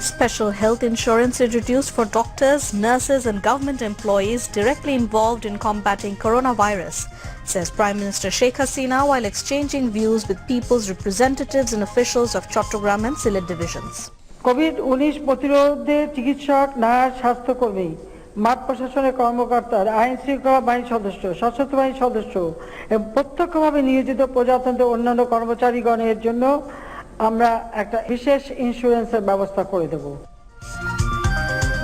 Special health insurance introduced for doctors, nurses and government employees directly involved in combating coronavirus, says Prime Minister Sheikh Hasina while exchanging views with people's representatives and officials of Chattogram and Sylhet divisions. COVID-19 প্রতিরোধে চিকিৎসক, nurse, স্বাস্থ্যকর্মী, মাঠ প্রশাসনের কর্মকর্তা, আইন শৃঙ্খলা বাহিনীর সদস্য, সশস্ত্র বাহিনীর সদস্য এবং প্রত্যক্ষভাবে নিয়োজিত প্রজাতন্ত্রের অন্যান্য কর্মচারীগণের জন্য আমরা একটা বিশেষ ইন্স্যুরেন্সের ব্যবস্থা করে দেব।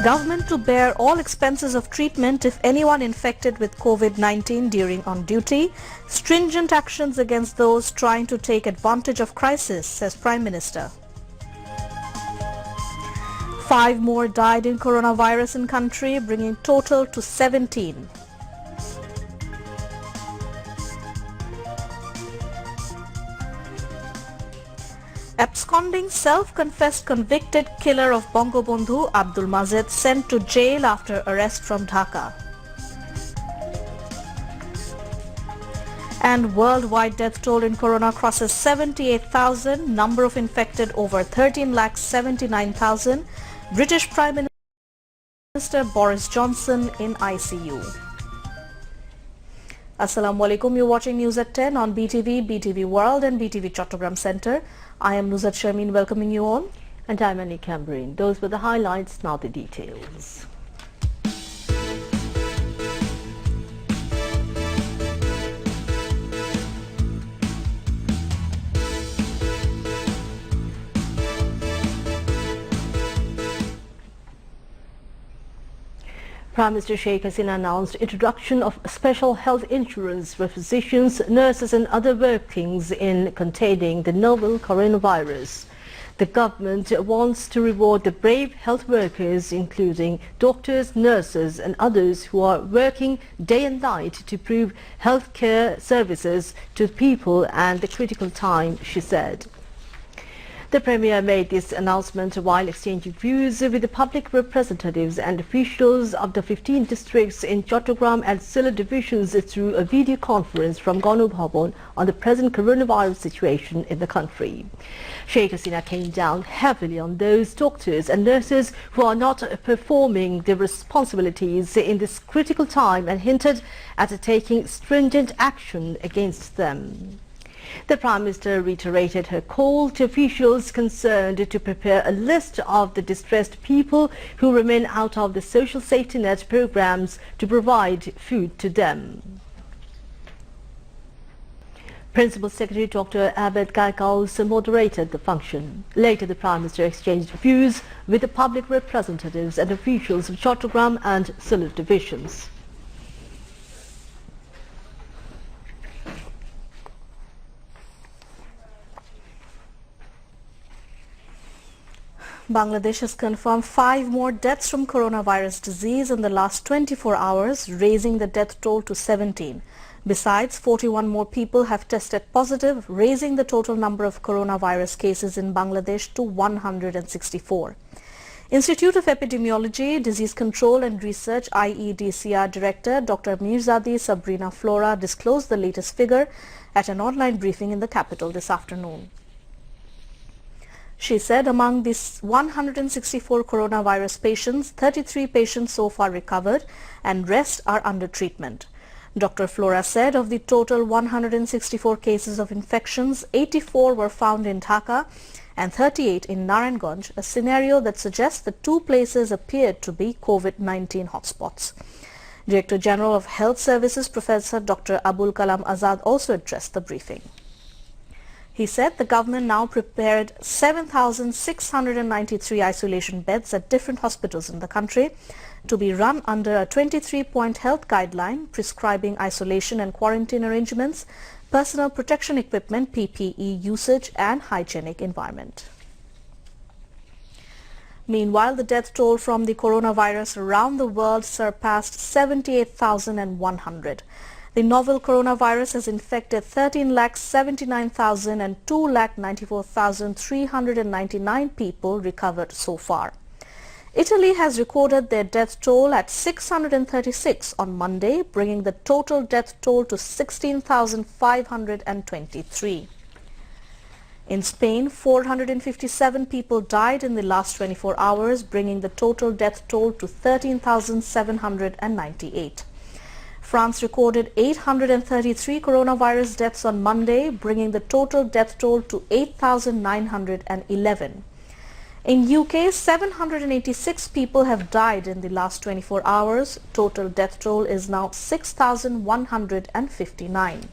Government to bear all expenses of treatment if anyone infected with COVID-19 during on duty. Stringent actions against those trying to take advantage of crisis, says Prime Minister. 5 more died in coronavirus in country, bringing total to 17. Absconding self-confessed convicted killer of Bangabandhu Abdul Majid sent to jail after arrest from Dhaka. And worldwide death toll in corona crosses 78,000, number of infected over 13,79,000. British Prime Minister Boris Johnson in ICU. Assalamu alaikum, you're watching News at 10 on BTV, BTV World and BTV Chattogram Centre. I am Nuzat Sharmeen welcoming you all. And I'm Annie Cambrine. Those were the highlights, now the details. Prime Minister Sheikh Hasina announced introduction of special health insurance for physicians, nurses and other workings in containing the novel coronavirus. The government wants to reward the brave health workers, including doctors, nurses and others who are working day and night to prove healthcare services to people and the critical time, she said. The Premier made this announcement while exchanging views with the public representatives and officials of the 15 districts in Chattogram and Sylhet divisions through a video conference from Ganu Bhavan on the present coronavirus situation in the country. Sheikh Hasina came down heavily on those doctors and nurses who are not performing their responsibilities in this critical time and hinted at taking stringent action against them. The Prime Minister reiterated her call to officials concerned to prepare a list of the distressed people who remain out of the social safety net programs to provide food to them. Principal Secretary Dr. Abed Kaikaus moderated the function. Later, the Prime Minister exchanged views with the public representatives and officials of Chattogram and Sylhet divisions. Bangladesh has confirmed 5 more deaths from coronavirus disease in the last 24 hours, raising the death toll to 17. Besides, 41 more people have tested positive, raising the total number of coronavirus cases in Bangladesh to 164. Institute of Epidemiology, Disease Control and Research IEDCR Director Dr. Mirzadi Sabrina Flora disclosed the latest figure at an online briefing in the capital this afternoon. She said among these 164 coronavirus patients, 33 patients so far recovered and rest are under treatment. Dr. Flora said of the total 164 cases of infections, 84 were found in Dhaka and 38 in Narayanganj, a scenario that suggests the 2 places appeared to be COVID-19 hotspots. Director General of Health Services Professor Dr. Abul Kalam Azad also addressed the briefing. He said the government now prepared 7,693 isolation beds at different hospitals in the country to be run under a 23-point health guideline prescribing isolation and quarantine arrangements, personal protection equipment PPE usage and hygienic environment. Meanwhile, the death toll from the coronavirus around the world surpassed 78,100. The novel coronavirus has infected 13,79,000 and 2,94,399 people recovered so far. Italy has recorded their death toll at 636 on Monday, bringing the total death toll to 16,523. In Spain, 457 people died in the last 24 hours, bringing the total death toll to 13,798. France recorded 833 coronavirus deaths on Monday, bringing the total death toll to 8,911. In UK, 786 people have died in the last 24 hours. Total death toll is now 6,159.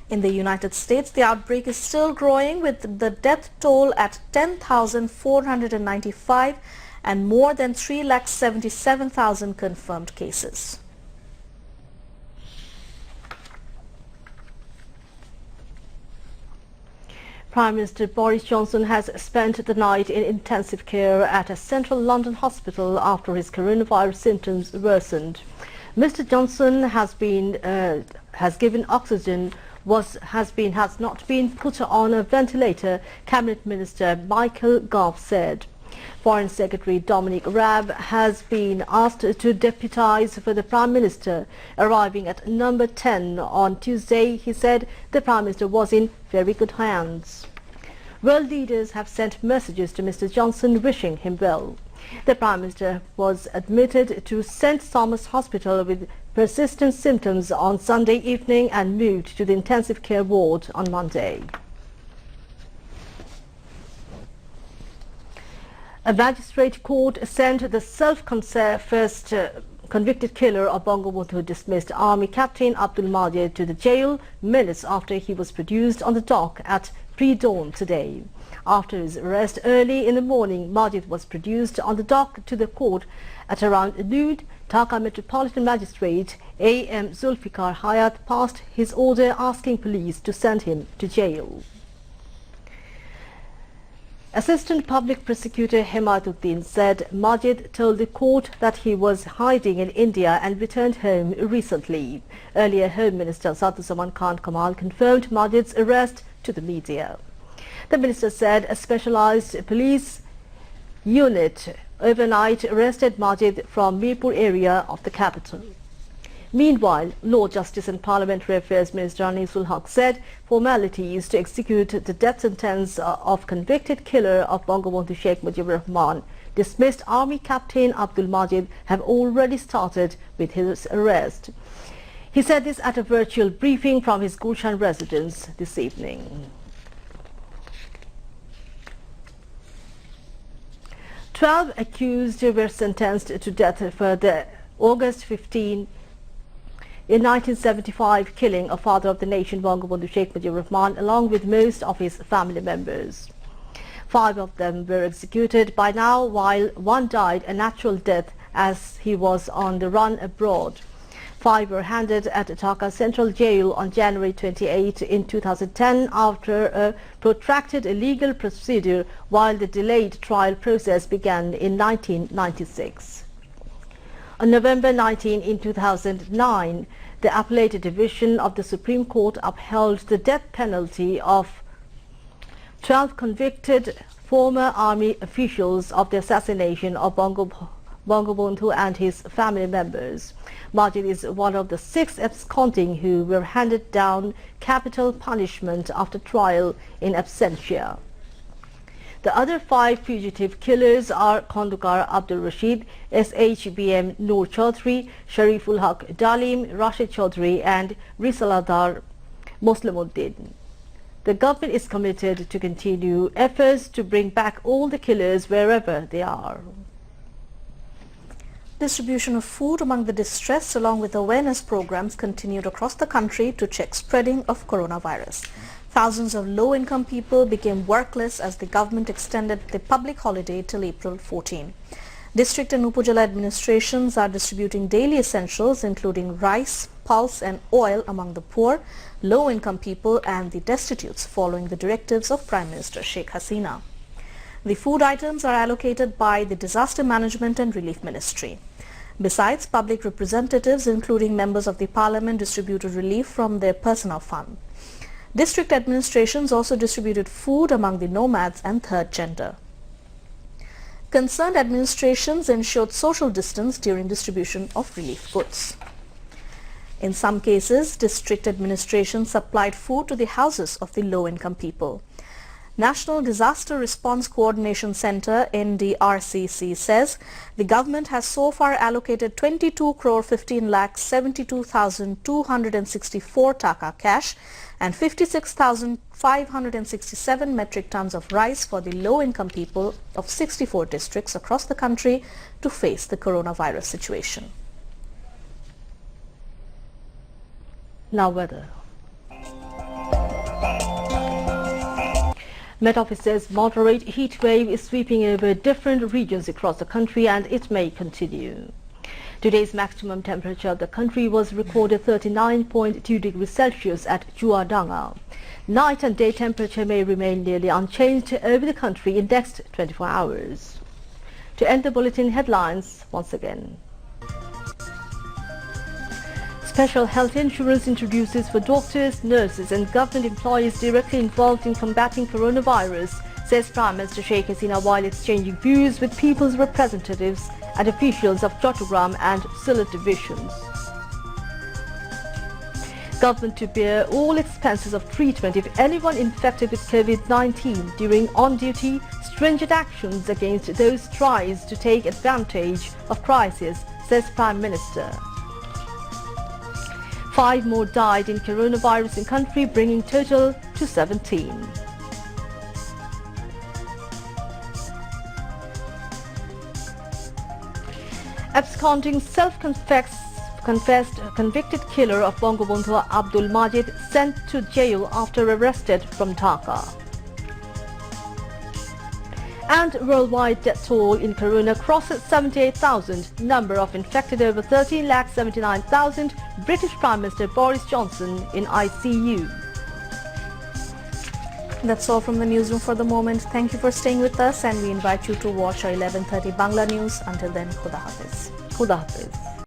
In the United States, the outbreak is still growing, with the death toll at 10,495 and more than 3,77,000 confirmed cases. Prime Minister Boris Johnson has spent the night in intensive care at a central London hospital after his coronavirus symptoms worsened. Mr. Johnson has given oxygen, has not been put on a ventilator, Cabinet Minister Michael Gove said. Foreign Secretary Dominic Raab has been asked to deputise for the Prime Minister. Arriving at number 10 on Tuesday, he said the Prime Minister was in very good hands. World leaders have sent messages to Mr. Johnson wishing him well. The Prime Minister was admitted to St. Thomas Hospital with persistent symptoms on Sunday evening and moved to the intensive care ward on Monday. A magistrate court sent the self-confessed convicted killer of Bangabandhu dismissed Army Captain Abdul Majid to the jail minutes after he was produced on the dock at pre-dawn today. After his arrest early in the morning, Majid was produced on the dock to the court at around noon. Dhaka Metropolitan Magistrate A.M. Zulfikar Hayat passed his order asking police to send him to jail. Assistant Public Prosecutor Himayatuddin said Majid told the court that he was hiding in India and returned home recently. Earlier, Home Minister Sadhuzaman Khan Kamal confirmed Majid's arrest to the media. The minister said a specialized police unit overnight arrested Majid from Mirpur area of the capital. Meanwhile, Law, Justice and Parliamentary Affairs Minister Anisul Haq said formalities to execute the death sentence of convicted killer of Bangabandhu Sheikh Mujibur Rahman, dismissed Army Captain Abdul Majid, have already started with his arrest. He said this at a virtual briefing from his Gulshan residence this evening. 12 accused were sentenced to death for the August 15 in 1975 killing of father of the nation Bangabandhu Sheikh Mujibur Rahman along with most of his family members. 5 of them were executed by now, while one died a natural death as he was on the run abroad. 5 were handed at Dhaka Central Jail on January 28 in 2010 after a protracted legal procedure, while the delayed trial process began in 1996. On November 19 in 2009, the Appellate Division of the Supreme Court upheld the death penalty of 12 convicted former army officials of the assassination of Bangabandhu and his family members. Majid is one of the 6 absconding who were handed down capital punishment after trial in absentia. The other 5 fugitive killers are Khandukar Abdul Rashid, SHBM Noor Chaudhry, Shariful Haq Dalim, Rashid Chaudhry and Risaladar Muslimuddin. The government is committed to continue efforts to bring back all the killers wherever they are. Distribution of food among the distressed along with awareness programs continued across the country to check spreading of coronavirus. Thousands of low-income people became workless as the government extended the public holiday till April 14. District and Upazila administrations are distributing daily essentials including rice, pulse and oil among the poor, low-income people and the destitutes following the directives of Prime Minister Sheikh Hasina. The food items are allocated by the Disaster Management and Relief Ministry. Besides, public representatives including members of the Parliament distributed relief from their personal fund. District administrations also distributed food among the nomads and third gender. Concerned administrations ensured social distance during distribution of relief goods. In some cases, district administration supplied food to the houses of the low-income people. National Disaster Response Coordination Center NDRCC says the government has so far allocated 22 crore 15 lakh 72,264 taka cash and 56,567 metric tons of rice for the low-income people of 64 districts across the country to face the coronavirus situation. Now weather. Met Office says moderate heat wave is sweeping over different regions across the country and it may continue. Today's maximum temperature of the country was recorded 39.2 degrees Celsius at Chuadanga. Night and day temperature may remain nearly unchanged over the country in next 24 hours. To end the bulletin headlines once again. Special health insurance introduces for doctors, nurses and government employees directly involved in combating coronavirus, says Prime Minister Sheikh Hasina while exchanging views with people's representatives and officials of Chattogram and Sylhet divisions. Government to bear all expenses of treatment if anyone infected with COVID-19 during on-duty, stringent actions against those tries to take advantage of crisis, says Prime Minister. 5 more died in coronavirus in country, bringing total to 17. Absconding self-confessed convicted killer of Bangabandhu Abdul Majid sent to jail after arrested from Dhaka. And worldwide death toll in corona crosses 78,000. Number of infected over 13,79,000. British Prime Minister Boris Johnson in ICU. That's all from the newsroom for the moment. Thank you for staying with us and we invite you to watch our 11:30 Bangla News. Until then, Khuda Hafiz. Khuda Hafiz.